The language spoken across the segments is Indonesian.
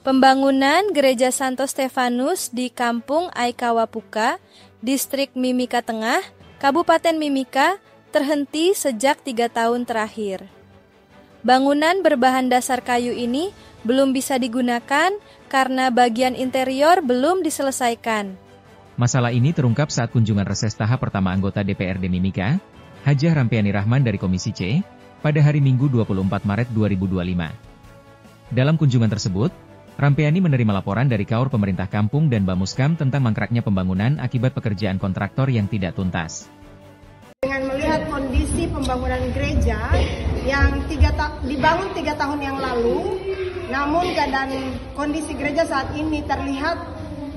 Pembangunan Gereja Santo Stefanus di Kampung Aikawapuka, Distrik Mimika Tengah, Kabupaten Mimika, terhenti sejak 3 tahun terakhir. Bangunan berbahan dasar kayu ini belum bisa digunakan karena bagian interior belum diselesaikan. Masalah ini terungkap saat kunjungan reses tahap pertama anggota DPRD Mimika, Hajah Rampiani Rahman dari Komisi C, pada hari Minggu 24 Maret 2025. Dalam kunjungan tersebut, Rampiani menerima laporan dari Kaur Pemerintah Kampung dan Bamuskam tentang mangkraknya pembangunan akibat pekerjaan kontraktor yang tidak tuntas. Dengan melihat kondisi pembangunan gereja yang dibangun 3 tahun yang lalu, namun keadaan kondisi gereja saat ini terlihat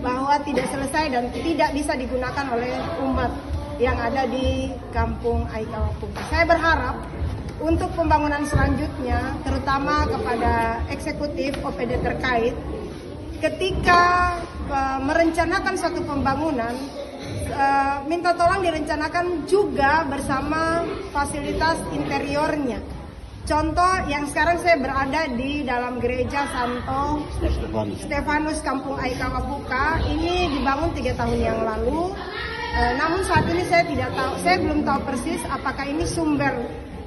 bahwa tidak selesai dan tidak bisa digunakan oleh umat yang ada di Kampung Aikawapuka. Saya berharap untuk pembangunan selanjutnya, terutama kepada eksekutif OPD terkait, ketika merencanakan suatu pembangunan, minta tolong direncanakan juga bersama fasilitas interiornya. Contoh yang sekarang saya berada di dalam gereja Santo Stefanus Kampung Aikawapuka, ini dibangun 3 tahun yang lalu. Namun saat ini saya belum tahu persis apakah ini sumber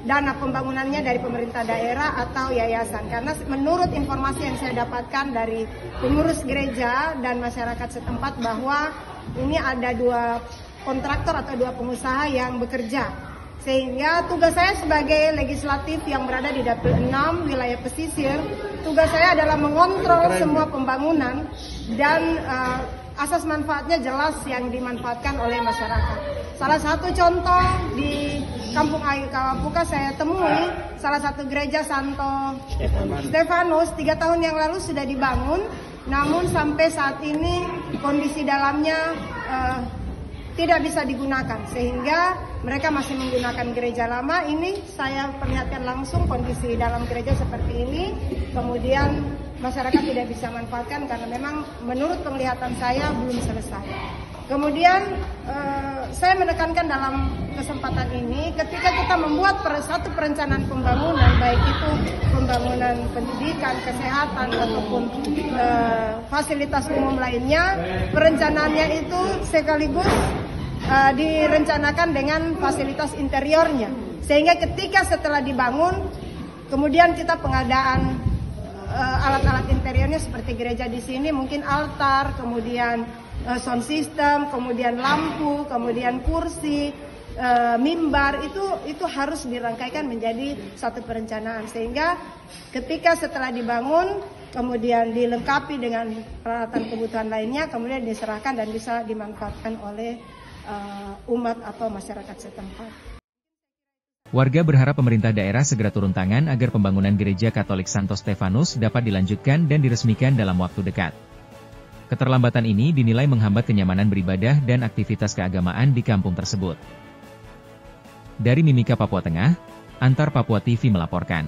dana pembangunannya dari pemerintah daerah atau yayasan, karena menurut informasi yang saya dapatkan dari pengurus gereja dan masyarakat setempat bahwa ini ada 2 kontraktor atau 2 pengusaha yang bekerja, sehingga tugas saya sebagai legislatif yang berada di Dapil 6 wilayah pesisir, tugas saya adalah mengontrol semua pembangunan dan asas manfaatnya jelas yang dimanfaatkan oleh masyarakat. Salah satu contoh di Kampung Aikawapuka saya temui salah satu gereja Santo Stefanus 3 tahun yang lalu sudah dibangun, namun sampai saat ini kondisi dalamnya tidak bisa digunakan, sehingga mereka masih menggunakan gereja lama. Ini saya perlihatkan langsung kondisi dalam gereja seperti ini, kemudian masyarakat tidak bisa manfaatkan karena memang menurut penglihatan saya belum selesai. Kemudian saya menekankan dalam kesempatan ini, ketika kita membuat satu perencanaan pembangunan, baik itu pembangunan pendidikan, kesehatan, ataupun fasilitas umum lainnya, perencanaannya itu sekaligus direncanakan dengan fasilitas interiornya. Sehingga ketika setelah dibangun, kemudian kita pengadaan alat-alat interiornya seperti gereja di sini, mungkin altar, kemudian sound system, kemudian lampu, kemudian kursi, mimbar, itu harus dirangkaikan menjadi satu perencanaan, sehingga ketika setelah dibangun kemudian dilengkapi dengan peralatan kebutuhan lainnya, kemudian diserahkan dan bisa dimanfaatkan oleh umat atau masyarakat setempat. Warga berharap pemerintah daerah segera turun tangan agar pembangunan Gereja Katolik Santo Stefanus dapat dilanjutkan dan diresmikan dalam waktu dekat. Keterlambatan ini dinilai menghambat kenyamanan beribadah dan aktivitas keagamaan di kampung tersebut. Dari Mimika, Papua Tengah, Antar Papua TV melaporkan.